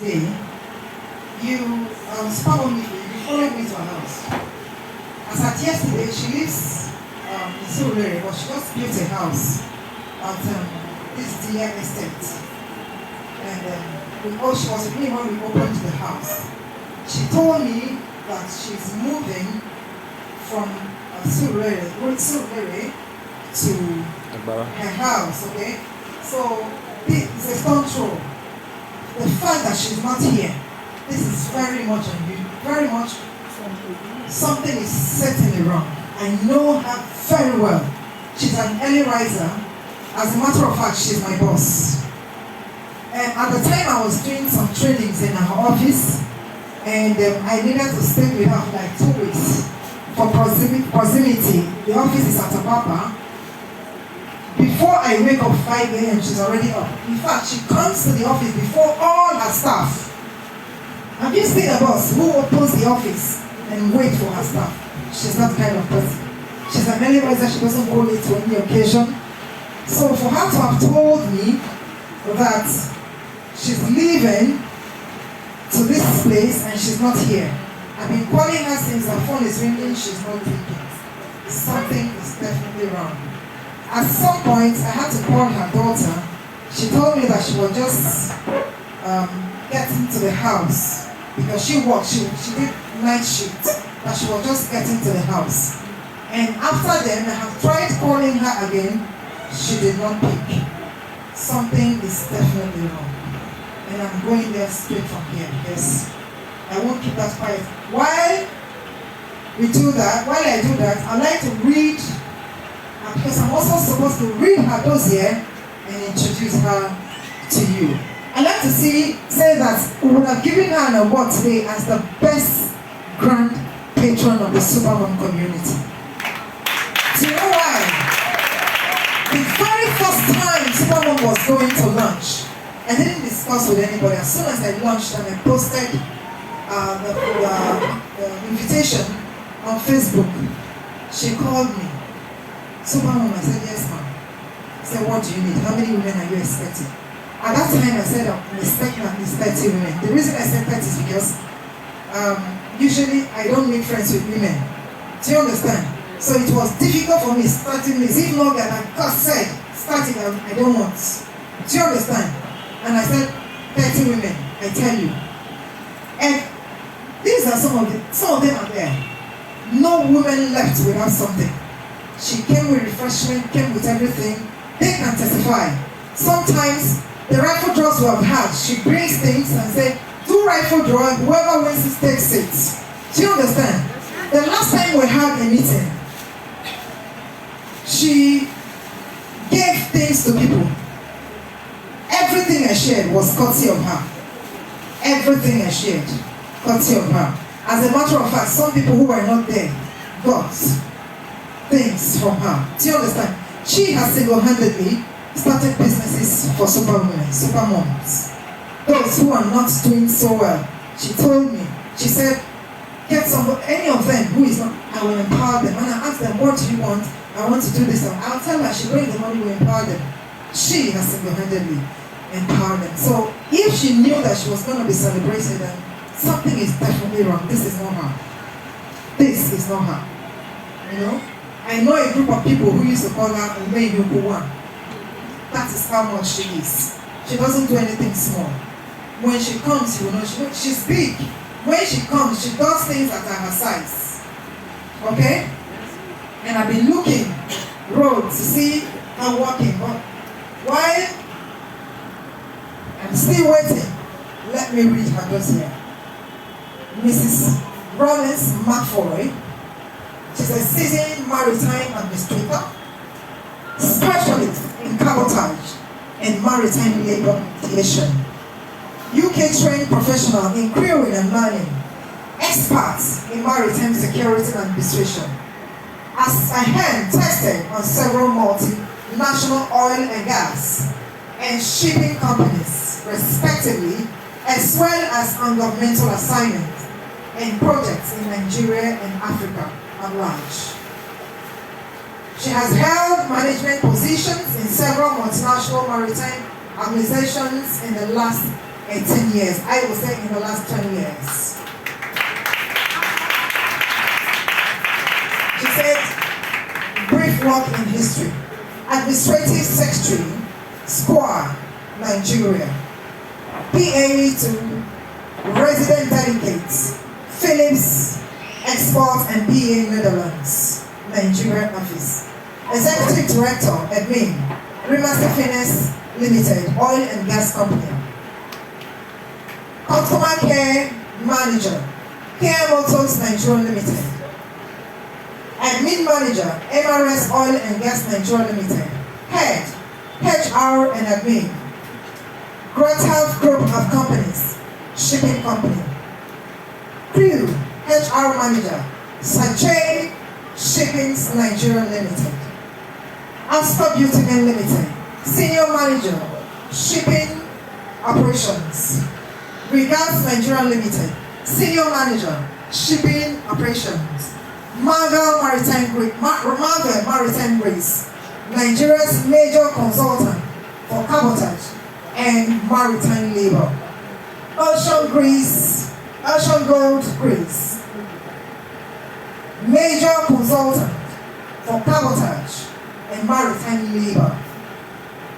day, you follow me to her house. As at yesterday, she lives in Surrey, but she just built a house at this dear estate. And she was with me when we opened the house. She told me that she's moving from Surrey to her house, okay? So this is a stone throw. The fact that she's not here, this is very much unusual, very much something is certainly wrong. I know her very well. She's an early riser. As a matter of fact, she's my boss. And at the time I was doing some trainings in her office, and I needed to stay with her for like 2 weeks for proximity. The office is at Apapa. Before I wake up 5 a.m., she's already up. In fact, she comes to the office before all her staff. Have you seen a boss who opens the office and wait for her staff? She's that kind of person. She's an early riser. She doesn't go late to any occasion. So for her to have told me that she's leaving to this place and she's not here. I've been calling her since her phone is ringing, she's not thinking. Something is definitely wrong. At some point, I had to call her daughter. She told me that she was just getting to the house because she worked, she did night shift, but she was just getting to the house. And after then, I have tried calling her again. She did not pick. Something is definitely wrong. And I'm going there straight from here because I won't keep that quiet. While I do that, I like to read, because I'm also supposed to read her dossier and introduce her to you. I like to say that we would have given her an award today as the best grand patron of the Supermom community. Do you know why? The very first time Supermom was going to lunch, I didn't discuss with anybody. As soon as I launched and I posted the invitation on Facebook, she called me. Supermom, I said, yes, ma'am. I said, what do you need? How many women are you expecting? At that time, I said, I'm expecting at least 30 women. The reason I said 30 is because usually I don't make friends with women. Do you understand? So it was difficult for me starting this. If not that God said, starting, I don't want. Do you understand? And I said, 30 women, I tell you. And these are some of them are there. No woman left without something. She came with refreshment, came with everything. They can testify. Sometimes the rifle draws we have had, she brings things and say, do rifle draw, whoever wins it takes it. Do you understand? The last time we had a meeting, she gave things to people. Everything I shared was courtesy of her. Everything I shared, courtesy of her. As a matter of fact, some people who were not there got things from her. Do you understand? She has single-handedly started businesses for supermoms. Those who are not doing so well. She told me, she said, get any of them who is not, I will empower them. And I asked them, what do you want? I want to do this. I'll tell her, she brings the money, we empower them. She has single-handedly empowered them. So if she knew that she was going to be celebrated, then something is definitely wrong. This is not her. This is not her. You know? I know a group of people who used to call her Ume. That is how much she is. She doesn't do anything small. When she comes, you know, she's big. When she comes, she does things that are her size. Okay? And I've been looking road to see her walking. But while I'm still waiting, let me read her dossier. Mrs. Rollins McFoy. She's a seasoned maritime administrator, specialist in cabotage and maritime labor mediation, UK trained professional in crewing and manning, experts in maritime security and administration, as a hand tested on several multinational oil and gas and shipping companies, respectively, as well as on governmental assignments and projects in Nigeria and Africa at large. She has held management positions in several multinational maritime organizations in the last 18 years. I would say in the last 20 years. She said, brief work in history. Administrative Secretary, Square, Nigeria. PA to Resident Delegates, Philips, Export and PA Netherlands, Nigerian Office. Executive Director, Admin, Remaster Finance Limited, Oil and Gas Company. Customer Care Manager, Care Motors Nigeria Limited. Admin Manager, MRS Oil and Gas Nigeria Limited. Head, HR and Admin. Great Health Group of Companies, Shipping Company. Crew, HR Manager, Sache Shipping Nigeria Limited. Astor Beauty Men Limited, Senior Manager, Shipping Operations. Regards Nigeria Limited, Senior Manager, Shipping Operations. Marvel Maritime Grace, Nigeria's major consultant for cabotage and maritime labor. Ocean Gold Greece, major consultant for cabotage and maritime labor.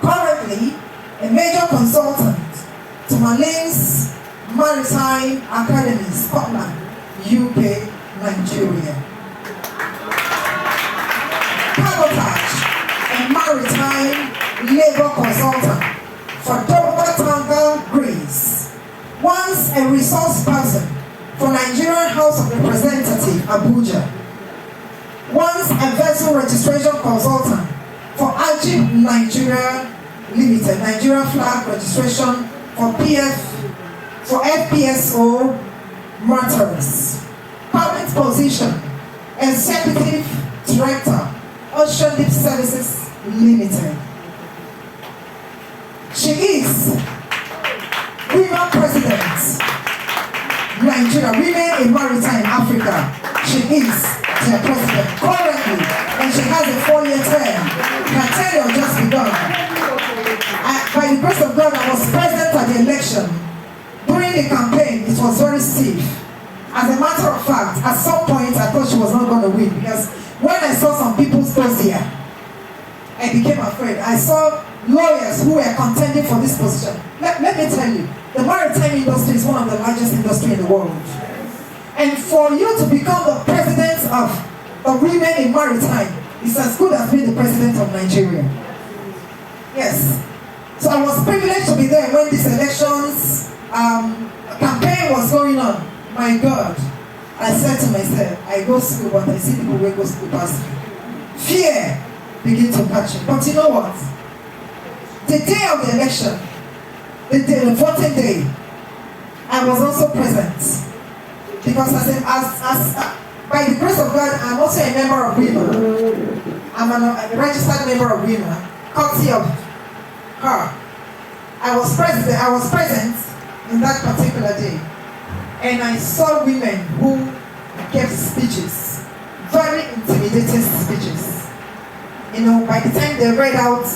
Currently, a major consultant to Marlene's Maritime Academy, Scotland, UK, Nigeria. Cabotage and maritime labor consultant for Dover Greece. Once a resource person for Nigerian House of Representatives, Abuja. Once a vessel registration consultant for Ajib Nigeria Limited, Nigeria flag registration for FPSO matters. Current position, Executive Director, Ocean Deep Services Limited. She is Women President, Nigeria, Women in Maritime Africa. She is their president currently, and she has a 4-year term. Her tenure just begun. By the grace of God, I was present at the election. During the campaign, it was very stiff. As a matter of fact, at some point, I thought she was not going to win, because when I saw some people's posts here, I became afraid. I saw lawyers who were contending for this position. Let me tell you, the maritime industry is one of the largest industries in the world. And for you to become the president of the women in maritime is as good as being the president of Nigeria. Yes. So I was privileged to be there when this elections campaign was going on. My God, I said to myself, I go school, but I see people who go school past me. Fear begin to catch me. But you know what? The day of the election, the voting day, I was also present. Because by the grace of God, I'm also a member of WIMA. I'm a registered member of WIMA, courtesy of her. I was present in that particular day. And I saw women who gave speeches, very intimidating speeches. You know, by the time they read out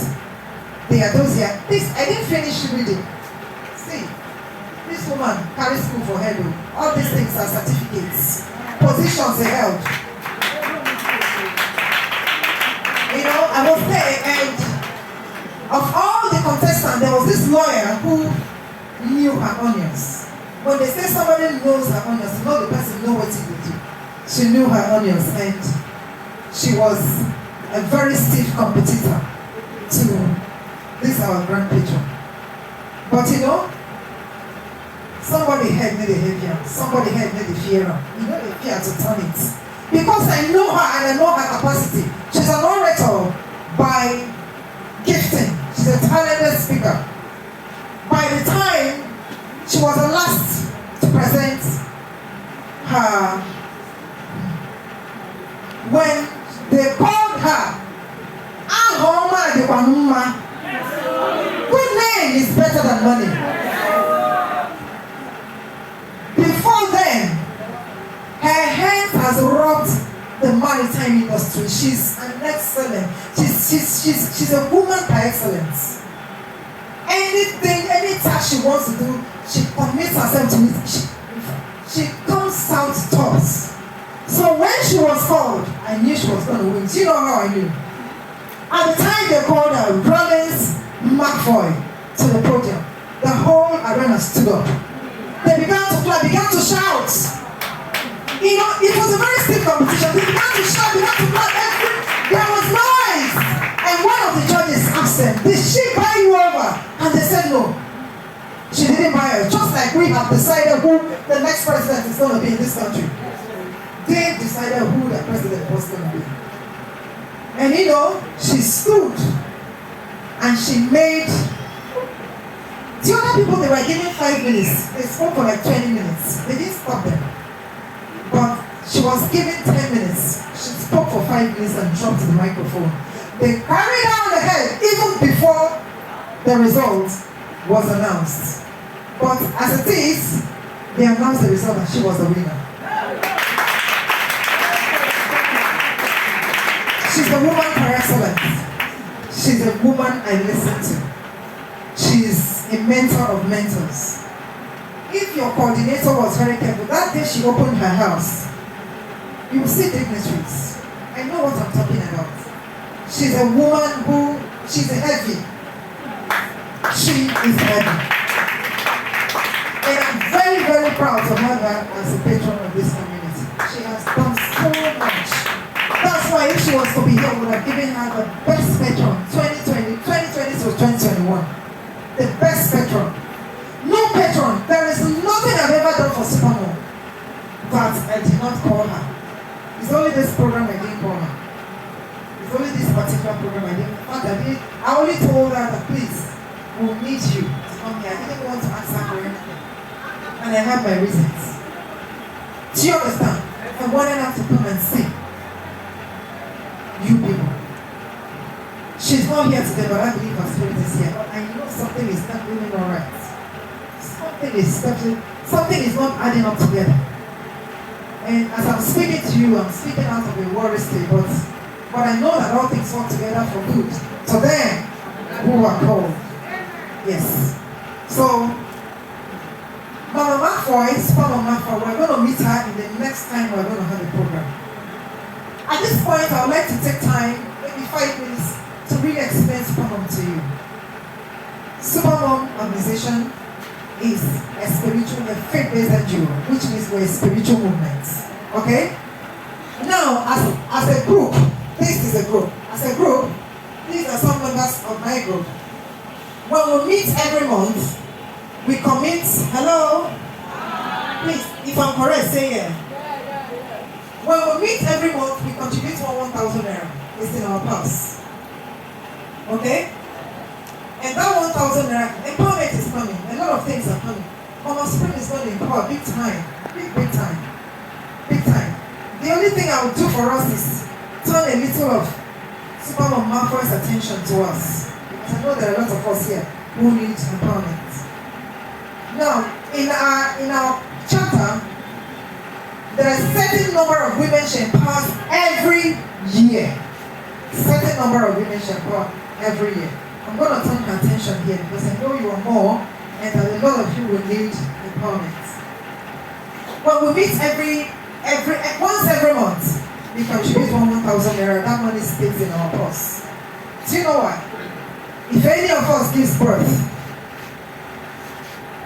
their dossier, I didn't finish reading. See, this woman carries school for her. All these things are certificates, positions they held. You know, I was there, and of all the contestants, there was this lawyer who knew her onions. When they say somebody knows her onions, you know the person knows what he will do. She knew her onions, and she was a very stiff competitor to this our grand patron. But you know, somebody had made a heavier, somebody had made a fearer. You know the fear to turn it. Because I know her and I know her capacity. She's an orator by gifting. She's a talented speaker. By the time she was the last to present her, when they called her, good name is better than money. Before then, her hand has rubbed the maritime industry. She's an excellent. She's a woman by excellence. Anything, any task she wants to do, she commits herself to it. She comes out tops. So when she was called, I knew she was going to win. Do you know how I knew? At the time they called her Rollins McFoy to the podium, the whole arena stood up. They began to clap, began to shout. You know, it was a very stiff competition. They began to shout, began to clap. There was noise. And one of the judges asked them, did she buy you over? And they said no. She didn't buy her. Just like we have decided who the next president is going to be in this country. They decided who the president was going to be. And you know, she stood and she made. The other people, they were given 5 minutes. They spoke for like 20 minutes. They didn't stop them. But she was given 10 minutes. She spoke for 5 minutes and dropped the microphone. They carried her on the head even before the result was announced. But as it is, they announced the result and she was the winner. She's a woman par excellence. She's a woman I listen to. She's a mentor of mentors. If your coordinator was very careful, that day she opened her house, you will see dignitaries. I know what I'm talking about. She's a woman she's a heavy. She is heavy. And I'm very, very proud to have her as a patron of this community. She has done so much. That's why if she was to be here, we would have given her the best patron 2020 to 2021. The best patron. No patron. There is nothing I've ever done for Supermom that I did not call her. It's only this program I didn't call her. It's only this particular program I didn't. I only told her that please, we'll need you to come here. I didn't want to answer for anything. And I have my reasons. Do you understand? I wanted her to come and sing. You people. She's not here today, but I believe her spirit is here. But I know something is not really alright. Something is not adding up together. And as I'm speaking to you, I'm speaking out of a worry state, but I know that all things work together for good. To them who are called. Yes. So, Mama McFoy, Supermom McFoy, we're going to meet her in the next time we're going to have a program. At this point, I would like to take time, maybe 5 minutes, to really explain Supermom to you. Supermom organization is a faith-based NGO, which means we're a spiritual movement. Okay? Now, as a group, this is a group. As a group, these are some members of my group. When we meet every month, we commit, hello? Please, if I'm correct, say yeah. When we meet every month, we contribute 1,000 naira. It's in our purse. Okay? And that 1,000 naira, empowerment is coming. A lot of things are coming. Mama Spring is going to empower big time. Big time. Big time. The only thing I will do for us is turn a little of Supermom McFoy's attention to us. Because I know there are a lot of us here who need empowerment. Now, in our charter, there are a certain number of women she empowers every year. Certain number of women she empowers every year. I'm going to turn her attention here because I know you are more and that a lot of you will need empowerment. Well, we meet once every month. We contribute 1,000 naira. That money stays in our purse. Do you know what? If any of us gives birth,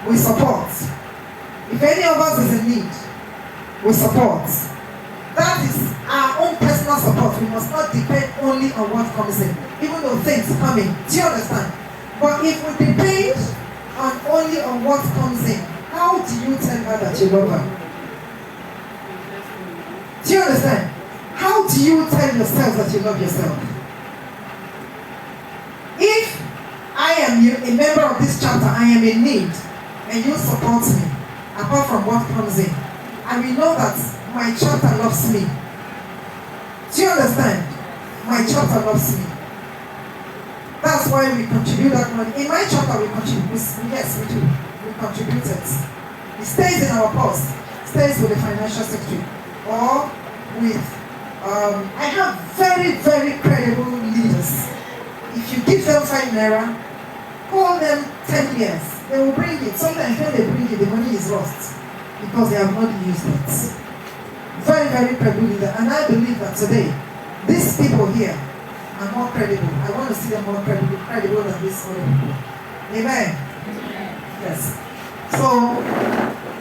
we support. If any of us is in need, we support. That is our own personal support. We must not depend only on what comes in, even though things are coming. Do you understand? But if we depend only on what comes in, how do you tell her that you love her? Do you understand? How do you tell yourself that you love yourself? If I am a member of this chapter, I am in need, and you support me, apart from what comes in, and we know that my chapter loves me. Do you understand? My chapter loves me. That's why we contribute that money. In my chapter, we contribute. Yes, we do. We contribute it. It stays in our purse. Stays with the financial secretary. Or with, I have very, very credible leaders. If you give them 5 naira, call them 10 years. they will bring it. Sometimes when they bring it, the money is lost because they have not used it. Very, very credible. And I believe that today, these people here are more credible. I want to see them more credible than these other people. Amen. Yes. So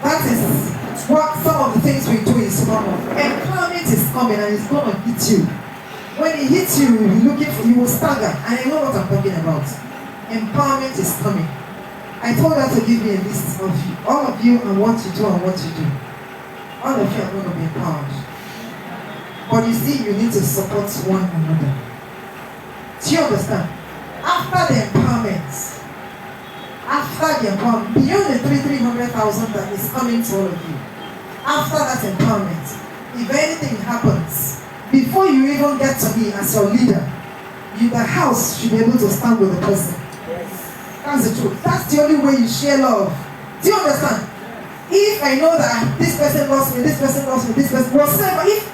that is what some of the things we do in Supermoms. Empowerment is coming and it's going to hit you. When it hits you, you'll be looking for, you will stagger. And I know what I'm talking about. Empowerment is coming. I told her to give me a list of you, all of you, and what you do and what you do. All of you are going to be empowered. But you see, you need to support one another. Do you understand? After the empowerment, beyond the 300,000 that is coming to all of you, after that empowerment, if anything happens, before you even get to me as your leader, the house should be able to stand with the person. Yes. That's the truth. That's the only way you share love. Do you understand? If I know that this person loves me, this person loves me, this person, whatsoever, if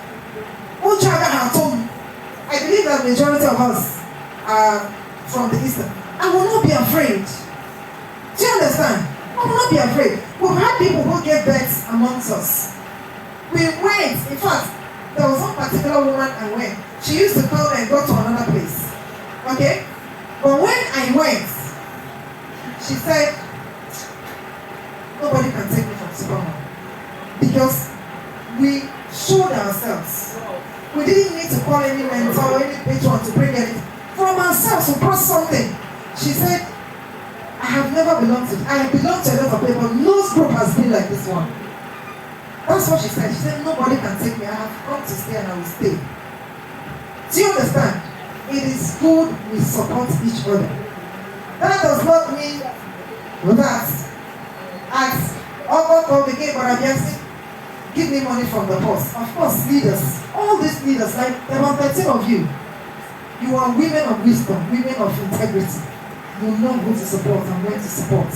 Uchaga had told me, I believe that the majority of us are from the Eastern, I will not be afraid. Do you understand? I will not be afraid. We've had people who gave birth amongst us. We went, in fact, there was one particular woman I went. She used to come and go to another place. Okay? But when I went, she said, nobody can take me from Supermom. Because we showed ourselves. We didn't need to call any mentor or any patron to bring anything. From ourselves, we brought something. She said, I have never belonged to it. I have belonged to a lot of people, but no group has been like this one. That's what she said. She said, nobody can take me. I have come to stay and I will stay. Do you understand? It is good we support each other. That does not mean that as all the game, but I'm just give me money from the boss. Of course, leaders, all these leaders, like there are 13 of you. You are women of wisdom, women of integrity. You know who to support and when to support.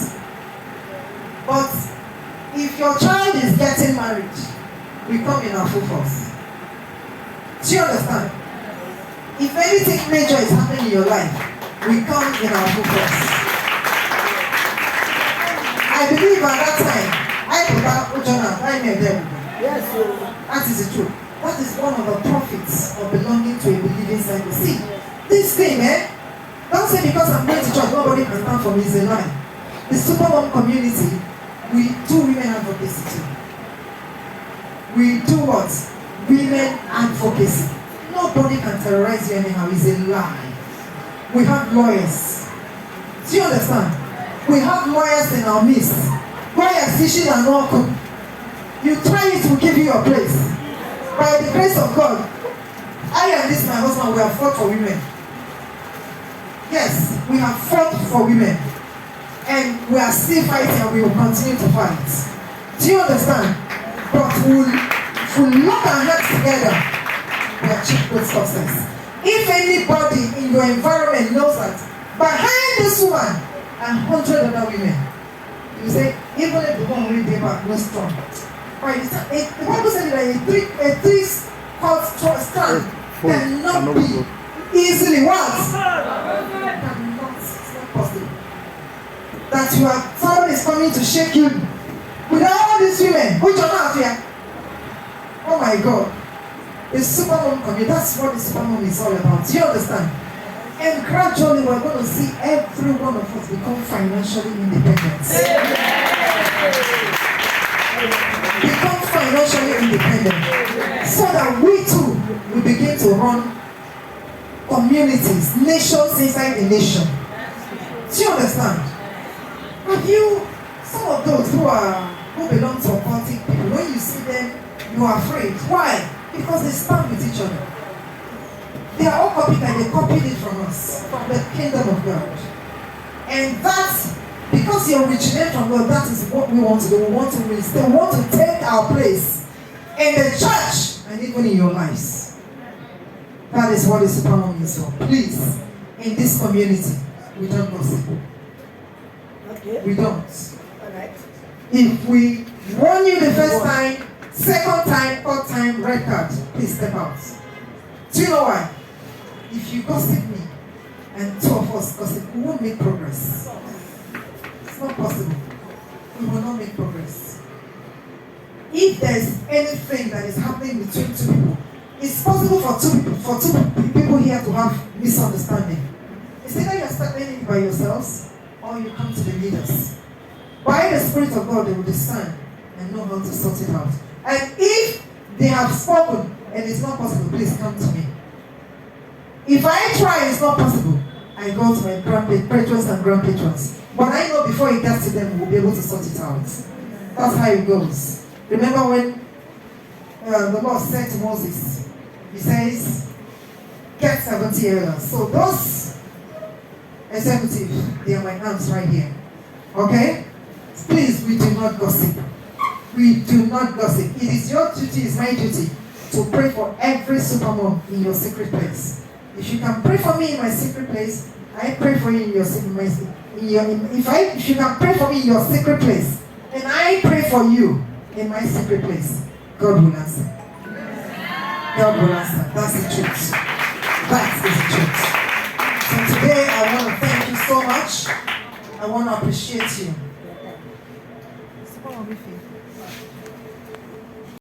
But if your child is getting married, we come in our full force. Do you understand? If anything major is happening in your life, we come in our full force. I believe at that time, I put out Ujana, I made them. Yes, that is the truth. That is one of the profits of belonging to a believing cycle. See, this thing, don't say because I'm going to church, nobody can stand for me, it's a lie. The Supermom community, we do women advocacy too. We do what? Women advocacy. Nobody can terrorize you anyhow, it's a lie. We have lawyers. Do you understand? We have lawyers in our midst. Lawyers fishing and all cook. You try it, will give you your place. By the grace of God, I and this my husband, we have fought for women. Yes, we have fought for women. And we are still fighting and we will continue to fight. Do you understand? But we'll lock our heads together, we achieve good success. If anybody in your environment knows that behind this woman are 100 other women, you say, even if the one really gave up, no strong. Right? The Bible said that a three-cord strand cannot be easily what? It's not possible. That somebody is coming to shake you without all these women, which are not here. Oh my God. The Supermom community, that's what the Supermom is all about. Do you understand? And gradually we're going to see every one of us become financially independent. Become financially independent. So that we too will begin to run communities, nations inside the nation. Do you understand? Have you, some of those who belong to occultic people, when you see them, you are afraid. Why? Because they stand with each other. They are all copied and they copied it from us, from the kingdom of God. And that's because you originate from God, that is what we want to do. We want to raise. They want to take our place in the church and even in your lives. That is what the Supermom is for. Please, in this community, we don't gossip. Okay. We don't. Alright. If we warn you the first time, second time, third time, red card, please step out. Do you know why? If you gossip me and two of us gossip, we won't make progress. It's not possible, we will not make progress. If there's anything that is happening between two people, it's possible for two people here to have misunderstanding. It's either you're starting it by yourselves or you come to the leaders. By the Spirit of God, they will discern and know how to sort it out. And if they have spoken and it's not possible, please come to me. If I try, it's not possible, I go to my patrons and grandpatrons. But I know before it gets to them, we'll be able to sort it out. That's how it goes. Remember when the Lord said to Moses, he says, get 70 elders. So those executives, they are my hands right here. Okay? Please, we do not gossip. We do not gossip. It is your duty, it's my duty, to pray for every supermom in your secret place. If you can pray for me in my secret place, I pray for you in your secret place. If you can pray for me in your secret place, and I pray for you in my secret place, God will answer. God will answer. That's the truth. That is the truth. So today I want to thank you so much. I want to appreciate you.